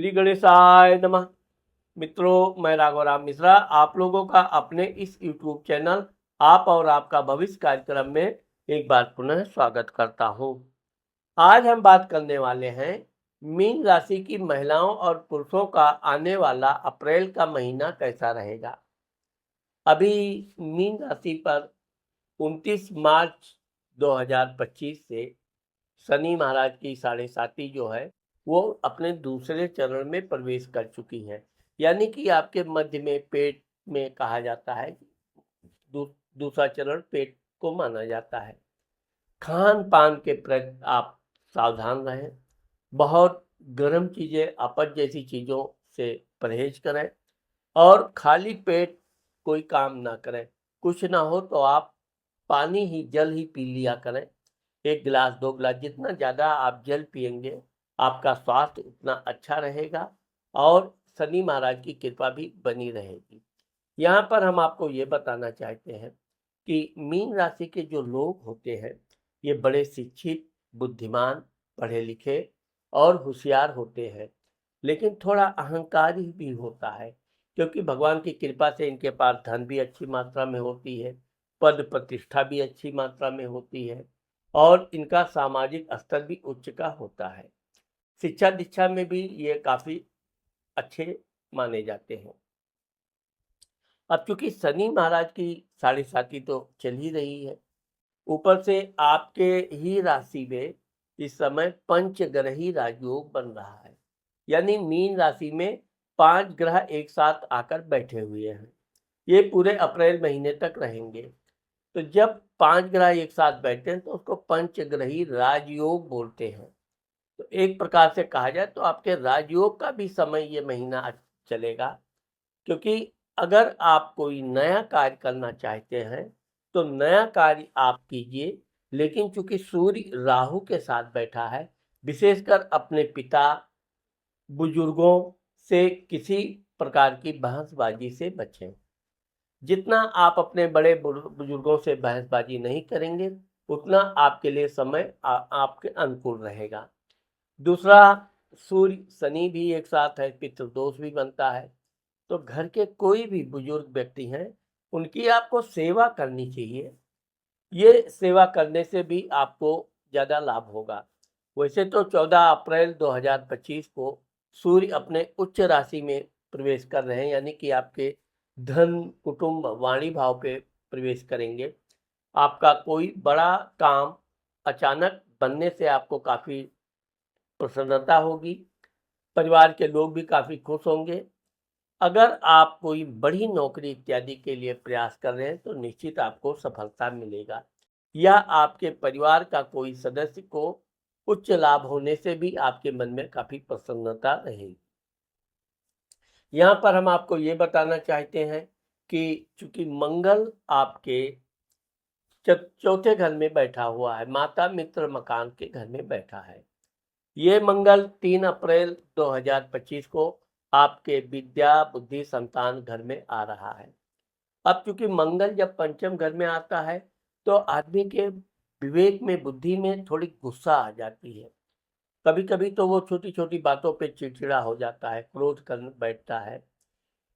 श्री गणेशाय नमः। मित्रों, मैं राघवराम मिश्रा आप लोगों का अपने इस YouTube चैनल आप और आपका भविष्य कार्यक्रम में एक बार पुनः स्वागत करता हूं। आज हम बात करने वाले हैं मीन राशि की महिलाओं और पुरुषों का आने वाला अप्रैल का महीना कैसा रहेगा। अभी मीन राशि पर 29 मार्च 2025 से शनि महाराज की साढ़े साती जो है वो अपने दूसरे चरण में प्रवेश कर चुकी है। यानी कि आपके मध्य में पेट में कहा जाता है कि दूसरा चरण पेट को माना जाता है। खान पान के प्रति आप सावधान रहें। बहुत गर्म चीज़ें अपच जैसी चीज़ों से परहेज करें और खाली पेट कोई काम ना करें। कुछ ना हो तो आप पानी ही जल ही पी लिया करें। 1 गिलास 2 गिलास जितना ज़्यादा आप जल पिएंगे आपका स्वास्थ्य उतना अच्छा रहेगा और शनि महाराज की कृपा भी बनी रहेगी। यहाँ पर हम आपको ये बताना चाहते हैं कि मीन राशि के जो लोग होते हैं ये बड़े शिक्षित, बुद्धिमान, पढ़े लिखे और होशियार होते हैं, लेकिन थोड़ा अहंकारी भी होता है क्योंकि भगवान की कृपा से इनके पास धन भी अच्छी मात्रा में होती है, पद प्रतिष्ठा भी अच्छी मात्रा में होती है और इनका सामाजिक स्तर भी उच्च का होता है। शिक्षा दीक्षा में भी ये काफ़ी अच्छे माने जाते हैं। अब चूंकि शनि महाराज की साढ़े साती तो चल ही रही है, ऊपर से आपके ही राशि में इस समय पंचग्रही राजयोग बन रहा है। यानी मीन राशि में 5 ग्रह एक साथ आकर बैठे हुए हैं। ये पूरे अप्रैल महीने तक रहेंगे। तो जब 5 ग्रह एक साथ बैठते हैं तो उसको पंचग्रही राजयोग बोलते हैं। तो एक प्रकार से कहा जाए तो आपके राजयोग का भी समय ये महीना चलेगा, क्योंकि अगर आप कोई नया कार्य करना चाहते हैं तो नया कार्य आप कीजिए, लेकिन चूंकि सूर्य राहु के साथ बैठा है, विशेषकर अपने पिता बुजुर्गों से किसी प्रकार की बहसबाजी से बचें। जितना आप अपने बड़े बुजुर्गों से बहसबाजी नहीं करेंगे उतना आपके लिए समय आपके अनुकूल रहेगा। दूसरा, सूर्य शनि भी एक साथ है, पितृदोष भी बनता है। तो घर के कोई भी बुजुर्ग व्यक्ति हैं उनकी आपको सेवा करनी चाहिए। ये सेवा करने से भी आपको ज़्यादा लाभ होगा। वैसे तो 14 अप्रैल 2025 को सूर्य अपने उच्च राशि में प्रवेश कर रहे हैं, यानी कि आपके धन कुटुंब वाणी भाव पे प्रवेश करेंगे। आपका कोई बड़ा काम अचानक बनने से आपको काफ़ी प्रसन्नता होगी। परिवार के लोग भी काफ़ी खुश होंगे। अगर आप कोई बड़ी नौकरी इत्यादि के लिए प्रयास कर रहे हैं तो निश्चित आपको सफलता मिलेगा, या आपके परिवार का कोई सदस्य को उच्च लाभ होने से भी आपके मन में काफ़ी प्रसन्नता रहेगी। यहाँ पर हम आपको ये बताना चाहते हैं कि चूंकि मंगल आपके चौथे घर में बैठा हुआ है, माता मित्र मकान के घर में बैठा है। ये मंगल 3 अप्रैल 2025 को आपके विद्या बुद्धि संतान घर में आ रहा है। अब चूंकि मंगल जब पंचम घर में आता है तो आदमी के विवेक में बुद्धि में थोड़ी गुस्सा आ जाती है। कभी कभी तो वो छोटी छोटी बातों पे चिड़चिड़ा हो जाता है, क्रोध कर बैठता है।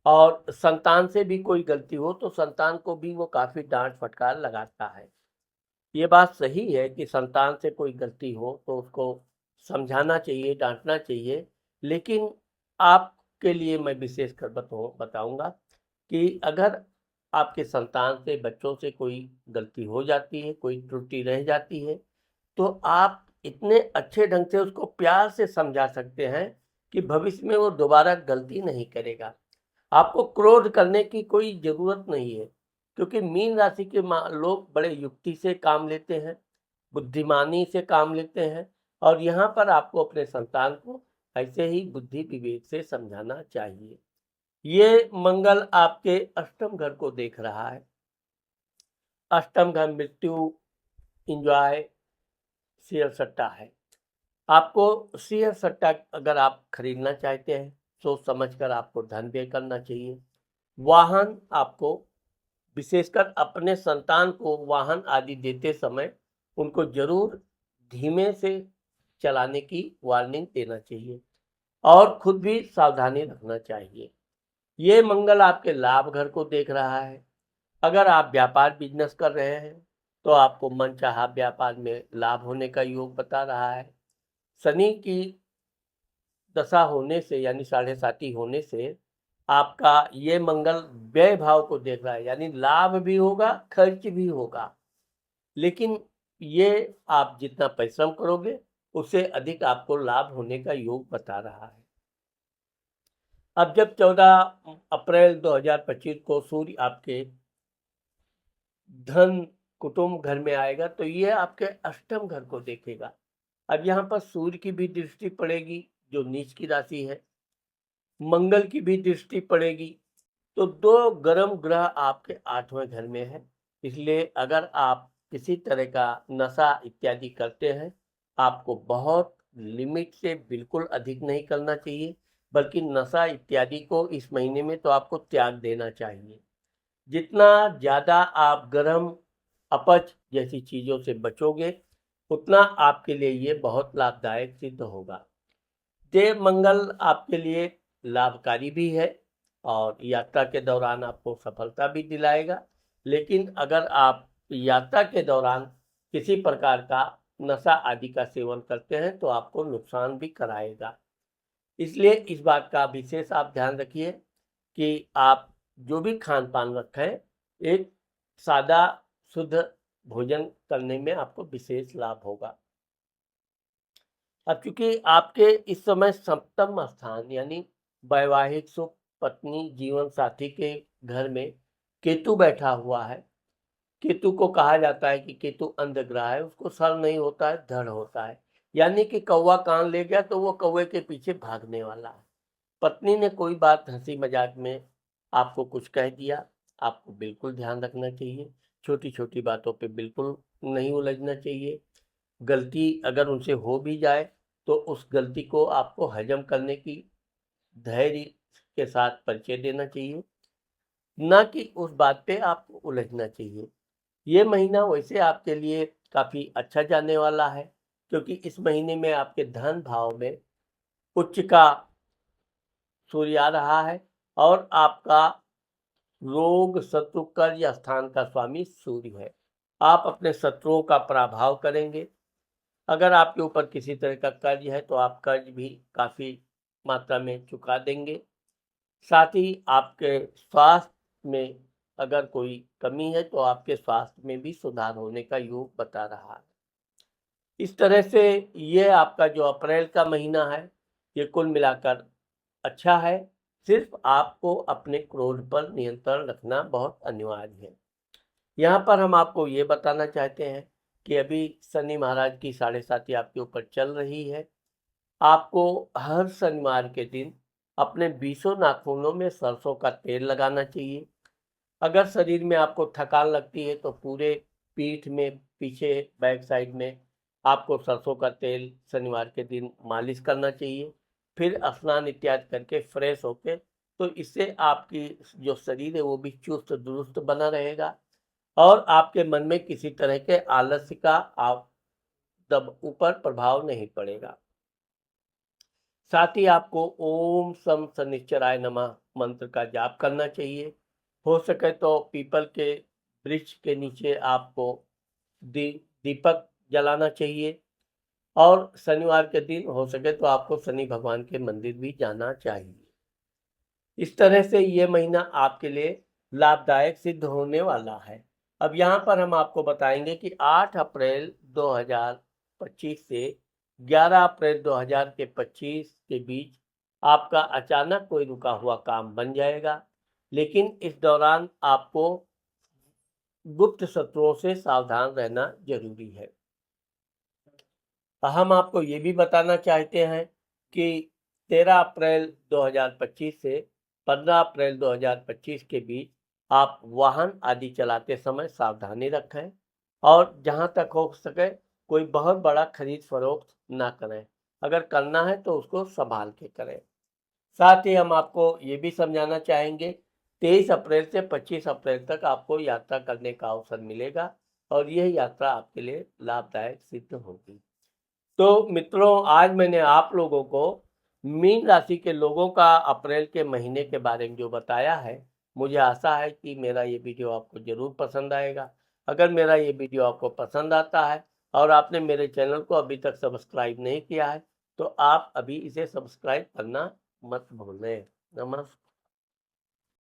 और संतान से भी कोई गलती हो तो संतान को भी वो काफी डांट फटकार लगाता है। ये बात सही है कि संतान से कोई गलती हो तो उसको समझाना चाहिए, डांटना चाहिए, लेकिन आपके लिए मैं विशेष कर बताऊंगा कि अगर आपके संतान से बच्चों से कोई गलती हो जाती है, कोई त्रुटि रह जाती है, तो आप इतने अच्छे ढंग से उसको प्यार से समझा सकते हैं कि भविष्य में वो दोबारा गलती नहीं करेगा। आपको क्रोध करने की कोई ज़रूरत नहीं है, क्योंकि मीन राशि के लोग बड़े युक्ति से काम लेते हैं, बुद्धिमानी से काम लेते हैं, और यहाँ पर आपको अपने संतान को ऐसे ही बुद्धि विवेक से समझाना चाहिए। ये मंगल आपके अष्टम घर को देख रहा है। अष्टम घर मृत्यु, इंजॉय, शेयर सट्टा है। आपको शेयर सट्टा अगर आप खरीदना चाहते हैं सोच समझकर आपको धन व्यय करना चाहिए। वाहन आपको, विशेषकर अपने संतान को वाहन आदि देते समय उनको जरूर धीमे से चलाने की वार्निंग देना चाहिए। और खुद भी सावधानी रखना चाहिए। ये मंगल आपके लाभ घर को देख रहा है। अगर आप व्यापार बिजनेस कर रहे हैं तो आपको मनचाहा व्यापार में लाभ होने का योग बता रहा है। शनि की दशा होने से यानी 7.5 होने से आपका ये मंगल व्यय भाव को देख रहा है, यानी लाभ भी होगा खर्च भी होगा, लेकिन ये आप जितना परिश्रम करोगे उससे अधिक आपको लाभ होने का योग बता रहा है। अब जब 14 अप्रैल 2025 को सूर्य आपके धन कुटुंब घर में आएगा तो ये आपके अष्टम घर को देखेगा। अब यहाँ पर सूर्य की भी दृष्टि पड़ेगी जो नीच की राशि है, मंगल की भी दृष्टि पड़ेगी, तो दो गर्म ग्रह आपके 8वें घर में है। इसलिए अगर आप किसी तरह का नशा इत्यादि करते हैं, आपको बहुत लिमिट से बिल्कुल अधिक नहीं करना चाहिए, बल्कि नशा इत्यादि को इस महीने में तो आपको त्याग देना चाहिए। जितना ज़्यादा आप गर्म अपच जैसी चीज़ों से बचोगे उतना आपके लिए ये बहुत लाभदायक सिद्ध होगा। देव मंगल आपके लिए लाभकारी भी है और यात्रा के दौरान आपको सफलता भी दिलाएगा, लेकिन अगर आप यात्रा के दौरान किसी प्रकार का नशा आदि का सेवन करते हैं तो आपको नुकसान भी कराएगा। इसलिए इस बात का विशेष आप ध्यान रखिए कि आप जो भी खान पान रखें, एक सादा शुद्ध भोजन करने में आपको विशेष लाभ होगा। अब चूंकि आपके इस समय सप्तम स्थान यानी वैवाहिक सुख, पत्नी, जीवन साथी के घर में केतु बैठा हुआ है। केतु को कहा जाता है कि केतु अंध ग्रह है, उसको सर नहीं होता है, धड़ होता है, यानी कि कौवा कान ले गया तो वो कौवे के पीछे भागने वाला है। पत्नी ने कोई बात हंसी मजाक में आपको कुछ कह दिया, आपको बिल्कुल ध्यान रखना चाहिए, छोटी छोटी बातों पे बिल्कुल नहीं उलझना चाहिए। गलती अगर उनसे हो भी जाए तो उस गलती को आपको हजम करने की धैर्य के साथ परिचय देना चाहिए, ना कि उस बात पे आपको उलझना चाहिए। ये महीना वैसे आपके लिए काफ़ी अच्छा जाने वाला है, क्योंकि इस महीने में आपके धन भाव में उच्च का सूर्य आ रहा है और आपका रोग शत्रु कर्ज स्थान का स्वामी सूर्य है। आप अपने शत्रुओं का पराभव करेंगे। अगर आपके ऊपर किसी तरह का कर्ज है तो आप कर्ज भी काफ़ी मात्रा में चुका देंगे। साथ ही आपके स्वास्थ्य में अगर कोई कमी है तो आपके स्वास्थ्य में भी सुधार होने का योग बता रहा है। इस तरह से ये आपका जो अप्रैल का महीना है ये कुल मिलाकर अच्छा है। सिर्फ आपको अपने क्रोध पर नियंत्रण रखना बहुत अनिवार्य है। यहाँ पर हम आपको ये बताना चाहते हैं कि अभी शनि महाराज की 7.5 आपके ऊपर चल रही है। आपको हर शनिवार के दिन अपने बीसों नाखूनों में सरसों का तेल लगाना चाहिए। अगर शरीर में आपको थकान लगती है तो पूरे पीठ में पीछे बैक साइड में आपको सरसों का तेल शनिवार के दिन मालिश करना चाहिए। फिर स्नान इत्यादि करके फ्रेश होके, तो इससे आपकी जो शरीर है वो भी चुस्त दुरुस्त बना रहेगा और आपके मन में किसी तरह के आलस्य का आप दब ऊपर प्रभाव नहीं पड़ेगा। साथ ही आपको ओम सम शनिश्चराय नमः मंत्र का जाप करना चाहिए। हो सके तो पीपल के वृक्ष के नीचे आपको दीपक जलाना चाहिए और शनिवार के दिन हो सके तो आपको शनि भगवान के मंदिर भी जाना चाहिए। इस तरह से ये महीना आपके लिए लाभदायक सिद्ध होने वाला है। अब यहाँ पर हम आपको बताएंगे कि 8 अप्रैल 2025 से 11 अप्रैल 2025 के बीच आपका अचानक कोई रुका हुआ काम बन जाएगा, लेकिन इस दौरान आपको गुप्त शत्रुओं से सावधान रहना जरूरी है। हम आपको ये भी बताना चाहते हैं कि 13 अप्रैल 2025 से 15 अप्रैल 2025 के बीच आप वाहन आदि चलाते समय सावधानी रखें और जहां तक हो सके कोई बहुत बड़ा खरीद फरोख्त ना करें। अगर करना है तो उसको संभाल के करें। साथ ही हम आपको ये भी समझाना चाहेंगे 23 अप्रैल से 25 अप्रैल तक आपको यात्रा करने का अवसर मिलेगा और यह यात्रा आपके लिए लाभदायक सिद्ध होगी। तो मित्रों, आज मैंने आप लोगों को मीन राशि के लोगों का अप्रैल के महीने के बारे में जो बताया है, मुझे आशा है कि मेरा ये वीडियो आपको ज़रूर पसंद आएगा। अगर मेरा ये वीडियो आपको पसंद आता है और आपने मेरे चैनल को अभी तक सब्सक्राइब नहीं किया है, तो आप अभी इसे सब्सक्राइब करना मत भूलें। नमस्कार।